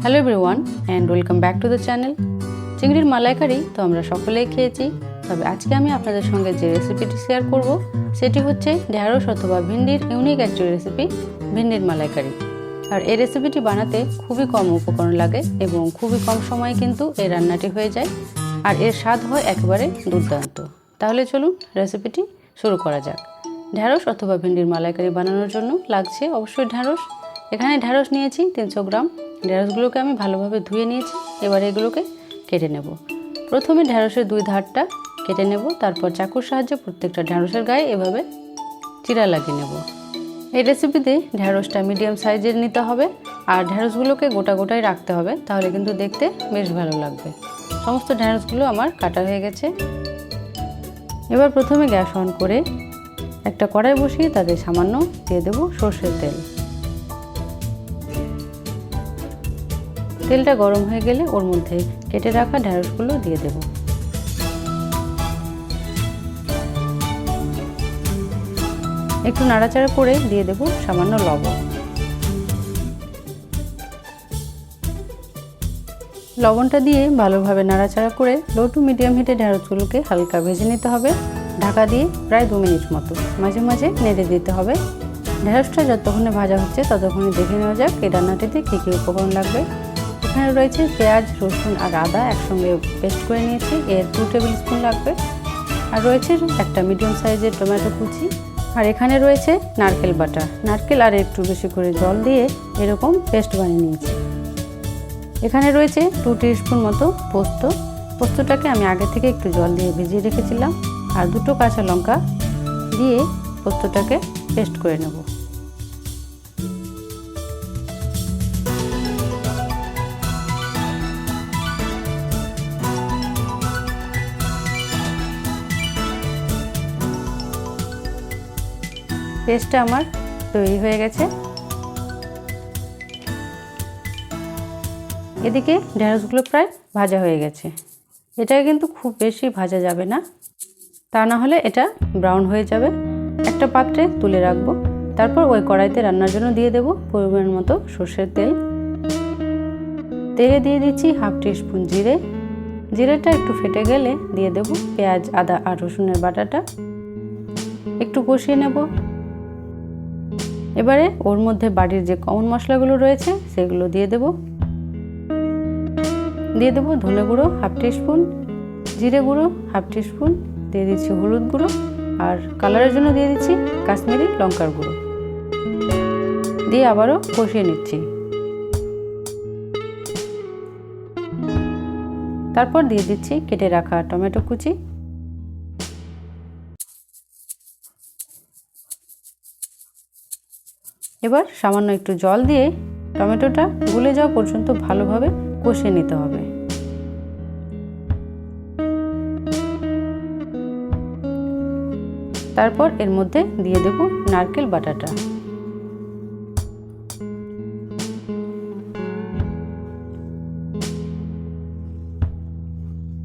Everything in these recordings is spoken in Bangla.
Hello everyone and welcome back to the channel. চিংড়ির মালাই কারি তো আমরা সকলেই খেয়েছি, তবে আজকে আমি আপনাদের সঙ্গে যে রেসিপিটি শেয়ার করব সেটি হচ্ছে ঢ্যাঁড়স অথবা ভিন্ডির ইউনিক একটি রেসিপি, ভিন্ডির মালাই কারি। আর এই রেসিপিটি বানাতে খুবই কম উপকরণ লাগে এবং খুবই কম সময়ে কিন্তু এই রান্নাটি হয়ে যায়, আর এর স্বাদ হয় একেবারে দুর্দান্ত। তাহলে চলুন রেসিপিটি শুরু করা যাক। ঢ্যাঁড়স অথবা ভিন্ডির মালাই কারি বানানোর জন্য লাগছে অবশ্যই ঢ্যাঁড়স। এখানে ঢ্যাঁড়স নিয়েছি 300 গ্রাম। ঢ্যাঁড়সগুলোকে আমি ভালোভাবে ধুয়ে নিয়েছি। এবার এগুলোকে কেটে নেব। প্রথমে ঢ্যাঁড়সের দুই ধারটা কেটে নেব, তারপর চাকুর সাহায্যে প্রত্যেকটা ঢ্যাঁড়সের গায়ে এভাবে চিরা লাগিয়ে নেব। এই রেসিপিতে ঢ্যাঁড়সটা মিডিয়াম সাইজের নিতে হবে, আর ঢ্যাঁড়সগুলোকে গোটা গোটাই রাখতে হবে, তাহলে কিন্তু দেখতে বেশ ভালো লাগবে। সমস্ত ঢ্যাঁড়সগুলো আমার কাটা হয়ে গেছে। এবার প্রথমে গ্যাস অন করে একটা কড়াই বসিয়ে তাতে সামান্য দিয়ে দেব সরষের তেল। তেলটা গরম হয়ে গেলে ওর মধ্যে কেটে রাখা ঢ্যাঁড়সগুলো দিয়ে দেব। একটু নাড়াচাড়া করে দিয়ে দেব সামান্য লবণ। লবণটা দিয়ে ভালোভাবে নাড়াচাড়া করে লো টু মিডিয়াম হিটে ঢ্যাঁড়সগুলোকে হালকা ভেজে নিতে হবে, ঢাকা দিয়ে প্রায় 2 মিনিট মতো। মাঝে মাঝে নেড়ে দিতে হবে। ঢ্যাঁড়সটা যতক্ষণে ভাজা হচ্ছে ততক্ষণে দেখে নেওয়া যাক এই রান্নাটিতে কী কী উপকরণ লাগবে। এখানে রয়েছে পেঁয়াজ, রসুন আর আদা একসঙ্গে পেস্ট করে নিয়েছি, এর 2 টেবিল স্পুন লাগবে। আর রয়েছে একটা মিডিয়াম সাইজের টমেটো কুচি। আর এখানে রয়েছে নারকেল বাটা। নারকেল আর একটু বেশি করে জল দিয়ে এরকম পেস্ট বানিয়ে নিয়েছি। এখানে রয়েছে 2 টিস্পুন মতো পোস্ত। পোস্তটাকে আমি আগে থেকে একটু জল দিয়ে ভিজিয়ে রেখেছিলাম। আর 2টো কাঁচা লঙ্কা দিয়ে পোস্তটাকে পেস্ট করে নেব। পেস্টটা আমার তৈরি হয়ে গেছে। এদিকে ঢ্যাঁড়সগুলো প্রায় ভাজা হয়ে গেছে। এটাকে কিন্তু খুব বেশি ভাজা যাবে না, তা না হলে এটা ব্রাউন হয়ে যাবে। একটা পাত্রে তুলে রাখবো। তারপর ওই কড়াইতে রান্নার জন্য দিয়ে দেব পরিমাণ মতো সরষের তেল। তেলে দিয়ে দিচ্ছি 1/2 টিস্পুন জিরে। জিরেটা একটু ফেটে গেলে দিয়ে দেব পেঁয়াজ, আদা আর রসুনের বাটাটা। একটু কষিয়ে নেব। এবারে ওর মধ্যে বাড়ির যে কমন মশলাগুলো রয়েছে সেগুলো দিয়ে দেব। দিয়ে দেবো ধনে গুঁড়ো 1/2 টিস্পুন, জিরে গুঁড়ো 1/2 টিস্পুন, দিয়ে দিচ্ছি হলুদ গুঁড়ো, আর কালারের জন্য দিয়ে দিচ্ছি কাশ্মীরি লঙ্কার গুঁড়ো। দিয়ে আবারও কষিয়ে নিচ্ছি। তারপর দিয়ে দিচ্ছি কেটে রাখা টমেটো কুচি। এবার সামান্য একটু জল দিয়ে টমেটোটা গলে যাওয়া পর্যন্ত ভালোভাবে কষিয়ে নিতে হবে। তারপর এর মধ্যে দিয়ে দেব নারকেল বাটাটা।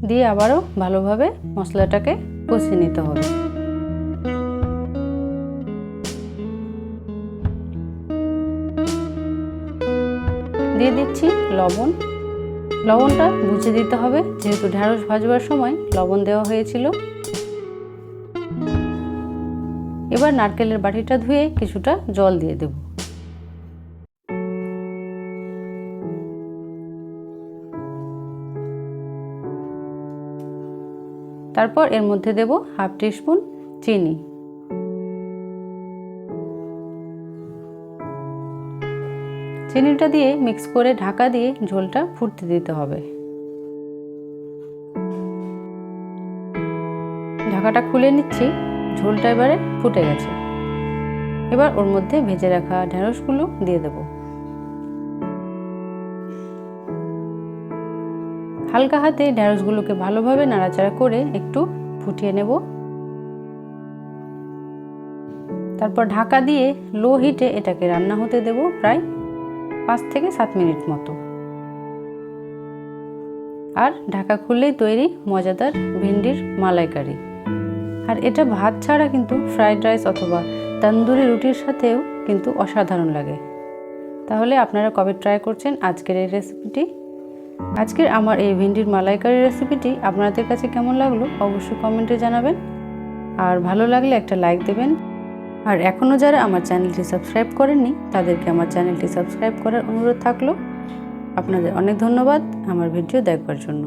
দিয়ে আবারও ভালোভাবে মশলাটাকে কষিয়ে নিতে হবে। দিয়ে দিচ্ছি লবণ। লবণটা বুঝে দিতে হবে, যেহেতু ঢ্যাঁড়স ভাজবার সময় লবণ দেওয়া হয়েছিল। এবার নারকেলের বাটিটা ধুয়ে কিছুটা জল দিয়ে দেব। তারপর এর মধ্যে দেব 1/2 টিস্পুন চিনি। চিনিটা দিয়ে মিক্স করে ঢাকা দিয়ে ঝোলটা ফুটতে দিতে হবে। ঢাকাটা খুলে নিচ্ছি। ঝোলটা এবারে ফুটে গেছে। এবার ওর মধ্যে ভেজে রাখা ঢ্যাঁড়সগুলো দিয়ে দেব। হালকা হাতে ঢ্যাঁড়সগুলোকে ভালোভাবে নাড়াচাড়া করে একটু ফুটিয়ে নেব। তারপর ঢাকা দিয়ে লো হিটে এটাকে রান্না হতে দেব প্রায় 5 থেকে 7 মিনিট মতো। আর ঢাকা খুললেই তৈরি মজাদার ভিন্ডির মালাই কারি। আর এটা ভাত ছাড়া কিন্তু ফ্রাইড রাইস অথবা তন্দুরি রুটির সাথেও কিন্তু অসাধারণ লাগে। তাহলে আপনারা কবে ট্রাই করছেন আজকের এই রেসিপিটি? আজকের আমার এই ভেন্ডির মালাইকারি রেসিপিটি আপনাদের কাছে কেমন লাগলো অবশ্যই কমেন্টে জানাবেন। আর ভালো লাগলে একটা লাইক দেবেন। আর এখনও যারা আমার চ্যানেলটি সাবস্ক্রাইব করেননি তাদেরকে আমার চ্যানেলটি সাবস্ক্রাইব করার অনুরোধ থাকলো। আপনাদের অনেক ধন্যবাদ আমার ভিডিও দেখবার জন্য।